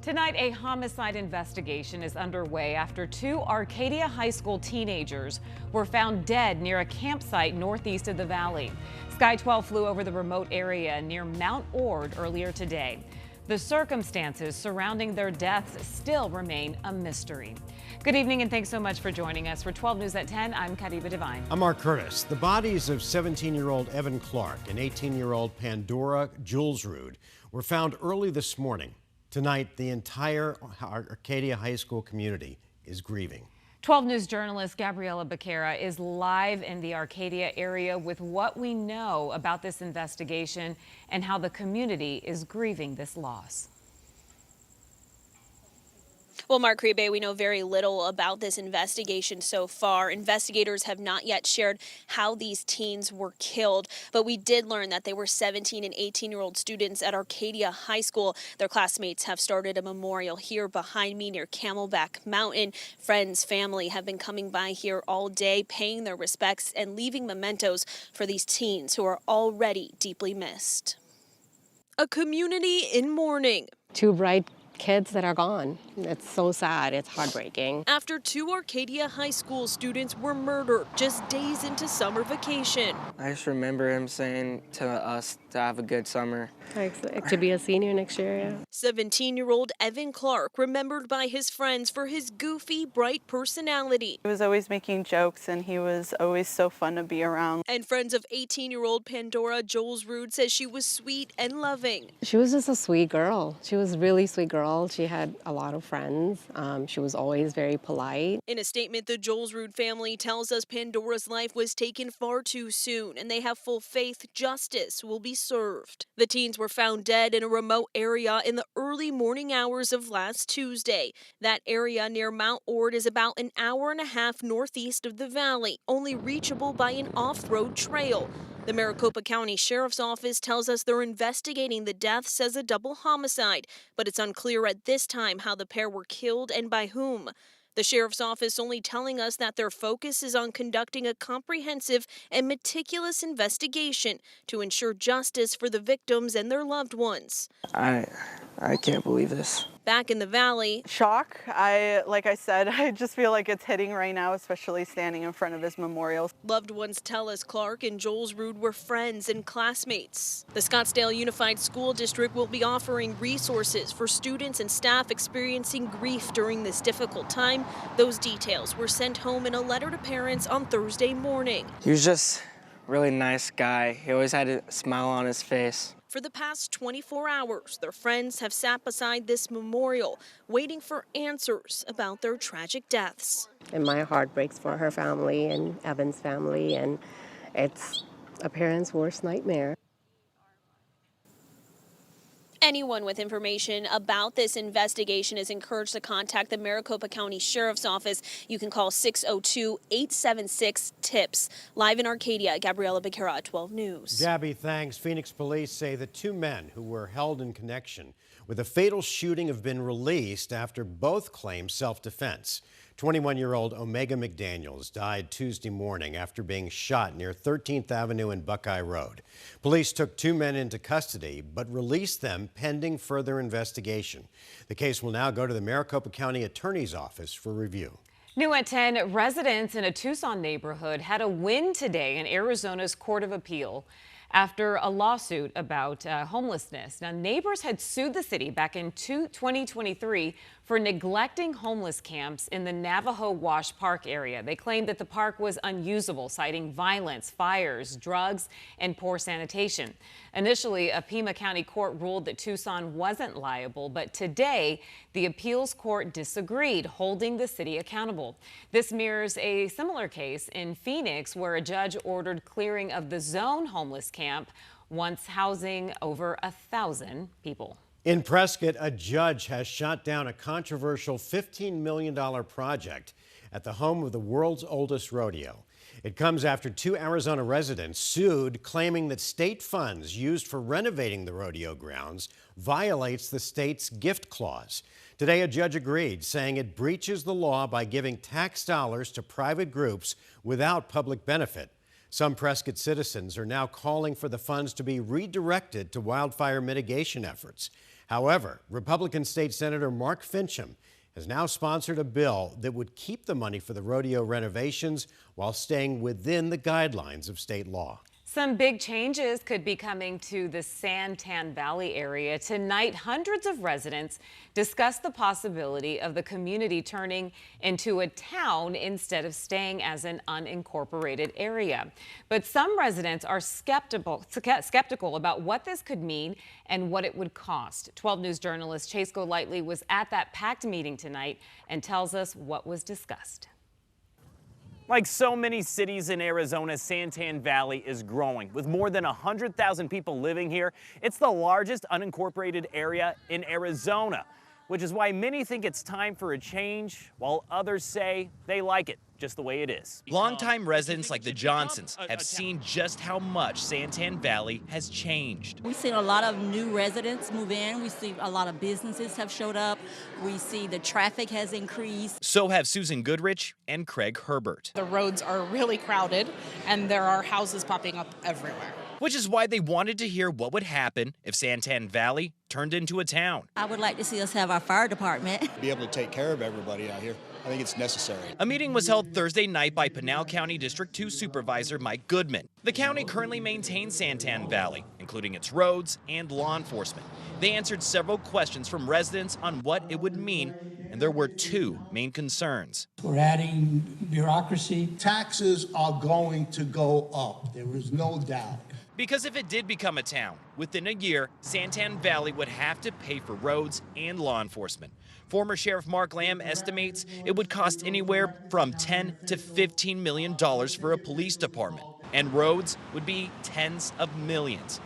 Tonight, a homicide investigation is underway after two Arcadia High School teenagers were found dead near a campsite northeast of the valley. Sky 12 flew over the remote area near Mount Ord earlier today. The circumstances surrounding their deaths still remain a mystery. Good evening and thanks so much for joining us. For 12 News at 10, I'm Kadiba Devine. I'm Mark Curtis. The bodies of 17-year-old Evan Clark and 18-year-old Pandora Julesrud were found early this morning. Tonight, the entire Arcadia High School community is grieving. 12 News journalist Gabriela Becerra is live in the Arcadia area with what we know about this investigation and how the community is grieving this loss. Well, Mark Rebe, we know very little about this investigation so far. Investigators have not yet shared how these teens were killed, but we did learn that they were 17 and 18-year-old students at Arcadia High School. Their classmates have started a memorial here behind me near Camelback Mountain. Friends, family have been coming by here all day, paying their respects and leaving mementos for these teens who are already deeply missed. A community in mourning. Two bright kids that are gone. It's so sad. It's heartbreaking. After two Arcadia High School students were murdered just days into summer vacation. I just remember him saying to us to have a good summer. I expect to be a senior next year, yeah. 17-year-old Evan Clark, remembered by his friends for his goofy, bright personality. He was always making jokes and he was always so fun to be around. And friends of 18-year-old Pandora Julesrud says she was sweet and loving. She was just a sweet girl. She was a really sweet girl. She had a lot of friends. She was always very polite. In a statement, the Julesrud family tells us Pandora's life was taken far too soon and they have full faith justice will be served. The teens were found dead in a remote area in the early morning hours of last Tuesday. That area near Mount Ord is about an hour and a half northeast of the valley, only reachable by an off-road trail. The Maricopa County Sheriff's Office tells us they're investigating the deaths as a double homicide, but it's unclear at this time how the pair were killed and by whom. The Sheriff's Office only telling us that their focus is on conducting a comprehensive and meticulous investigation to ensure justice for the victims and their loved ones. I can't believe this. Back in the valley, Shock. Like I said, I just feel like it's hitting right now, especially standing in front of his memorial. loved ones tell us Clark and Julesrud were friends and classmates. The Scottsdale Unified School District will be offering resources for students and staff experiencing grief during this difficult time. Those details were sent home in a letter to parents on Thursday morning. He was just a really nice guy. He always had a smile on his face. For the past 24 hours, their friends have sat beside this memorial, waiting for answers about their tragic deaths. And my heart breaks for her family and Evan's family, and it's a parent's worst nightmare. Anyone with information about this investigation is encouraged to contact the Maricopa County Sheriff's Office. You can call 602-876-TIPS. Live in Arcadia, Gabriela Becerra, 12 News. Gabby, thanks. Phoenix police say the two men who were held in connection with a fatal shooting have been released after both claim self-defense. 21-year-old Omega McDaniels died Tuesday morning after being shot near 13th Avenue and Buckeye Road. Police took two men into custody but released them pending further investigation. The case will now go to the Maricopa County Attorney's Office for review. New at 10, residents in a Tucson neighborhood had a win today in Arizona's Court of Appeal after a lawsuit about homelessness. Now, neighbors had sued the city back in 2023 for neglecting homeless camps in the Navajo Wash Park area. They claimed that the park was unusable, citing violence, fires, drugs, and poor sanitation. Initially, a Pima County court ruled that Tucson wasn't liable, but today the appeals court disagreed, holding the city accountable. This mirrors a similar case in Phoenix, where a judge ordered clearing of the zone homeless camp, once housing over 1,000 people. In Prescott, a judge has shot down a controversial $15 million project at the home of the world's oldest rodeo. It comes after two Arizona residents sued, claiming that state funds used for renovating the rodeo grounds violates the state's gift clause. Today, a judge agreed, saying it breaches the law by giving tax dollars to private groups without public benefit. Some Prescott citizens are now calling for the funds to be redirected to wildfire mitigation efforts. However, Republican State Senator Mark Fincham has now sponsored a bill that would keep the money for the rodeo renovations while staying within the guidelines of state law. Some big changes could be coming to the Santan Valley area. Tonight, hundreds of residents discussed the possibility of the community turning into a town instead of staying as an unincorporated area. But some residents are skeptical about what this could mean and what it would cost. 12 News journalist Chase Golightly was at that packed meeting tonight and tells us what was discussed. Like so many cities in Arizona, Santan Valley is growing. With more than 100,000 people living here, it's the largest unincorporated area in Arizona, which is why many think it's time for a change, while others say they like it just the way it is. Longtime residents like the Johnsons have seen just how much Santan Valley has changed. We've seen a lot of new residents move in. We see a lot of businesses have showed up. We see the traffic has increased. So have Susan Goodrich and Craig Herbert. The roads are really crowded and there are houses popping up everywhere. Which is why they wanted to hear what would happen if Santan Valley turned into a town. I would like to see us have our fire department. Be able to take care of everybody out here. I think it's necessary. A meeting was held Thursday night by Pinal County District 2 Supervisor Mike Goodman. The county currently maintains Santan Valley, including its roads and law enforcement. They answered several questions from residents on what it would mean, and there were two main concerns. We're adding bureaucracy. Taxes are going to go up. There is no doubt. Because if it did become a town, within a year, Santan Valley would have to pay for roads and law enforcement. Former Sheriff Mark Lamb estimates it would cost anywhere from $10 to $15 million for a police department, and roads would be tens of millions.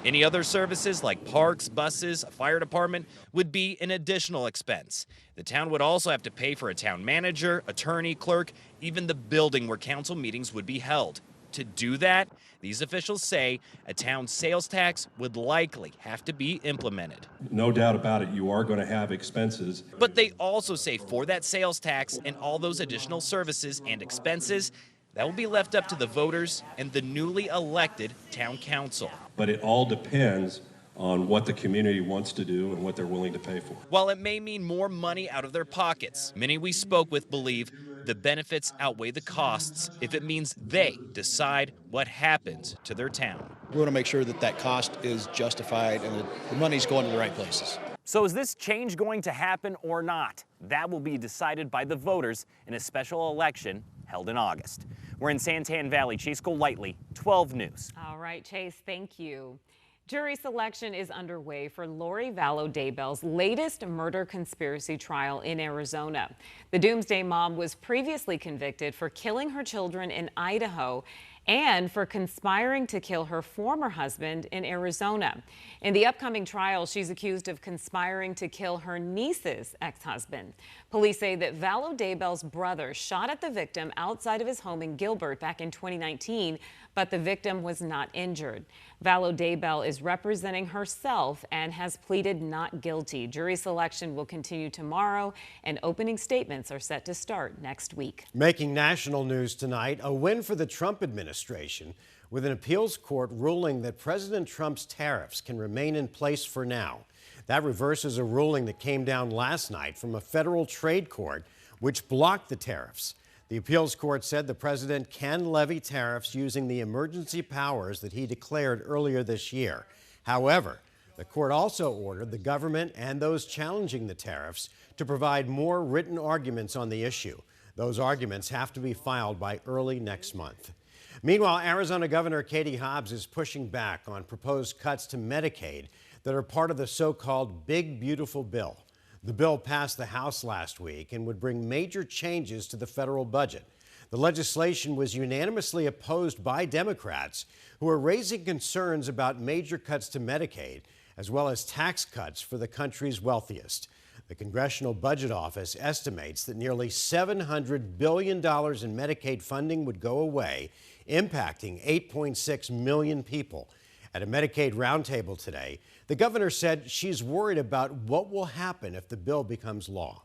Any other services like parks, buses, a fire department would be an additional expense. The town would also have to pay for a town manager, attorney, clerk, even the building where council meetings would be held. To do that, these officials say a town sales tax would likely have to be implemented. No doubt about it, you are going to have expenses. But they also say for that sales tax and all those additional services and expenses, that will be left up to the voters and the newly elected town council. But it all depends on what the community wants to do and what they're willing to pay for. While it may mean more money out of their pockets, many we spoke with believe the benefits outweigh the costs if it means they decide what happens to their town. We want to make sure that that cost is justified and that the money's going to the right places. So is this change going to happen or not? That will be decided by the voters in a special election held in August. We're in Santan Valley. Chase Golightly, 12 News. All right, Chase, thank you. Jury selection is underway for Lorie Valow Debel's latest murder conspiracy trial in Arizona. The Doomsday Mom was previously convicted for killing her children in Idaho and for conspiring to kill her former husband in Arizona. In the upcoming trial, she's accused of conspiring to kill her niece's ex-husband. Police say that Valow Debel's brother shot at the victim outside of his home in Gilbert back in 2019, but the victim was not injured. Valow Debel is representing herself and has pleaded not guilty. Jury selection will continue tomorrow, and opening statements are set to start next week. Making national news tonight, a win for the Trump administration, with an appeals court ruling that President Trump's tariffs can remain in place for now. That reverses a ruling that came down last night from a federal trade court which blocked the tariffs. The appeals court said the president can levy tariffs using the emergency powers that he declared earlier this year. However, the court also ordered the government and those challenging the tariffs to provide more written arguments on the issue. Those arguments have to be filed by early next month. Meanwhile, Arizona Governor Katie Hobbs is pushing back on proposed cuts to Medicaid that are part of the so-called Big Beautiful Bill. The bill passed the House last week and would bring major changes to the federal budget. The legislation was unanimously opposed by Democrats, who are raising concerns about major cuts to Medicaid, as well as tax cuts for the country's wealthiest. The Congressional Budget Office estimates that nearly $700 billion in Medicaid funding would go away, impacting 8.6 million people. At a Medicaid roundtable today, the governor said she's worried about what will happen if the bill becomes law.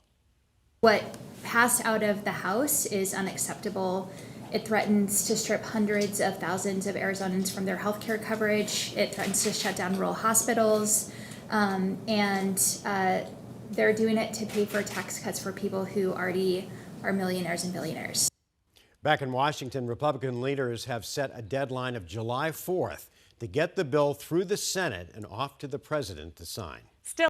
What passed out of the House is unacceptable. It threatens to strip hundreds of thousands of Arizonans from their health care coverage. It threatens to shut down rural hospitals. They're doing it to pay for tax cuts for people who already are millionaires and billionaires. Back in Washington, Republican leaders have set a deadline of July 4th to get the bill through the Senate and off to the president to sign. Still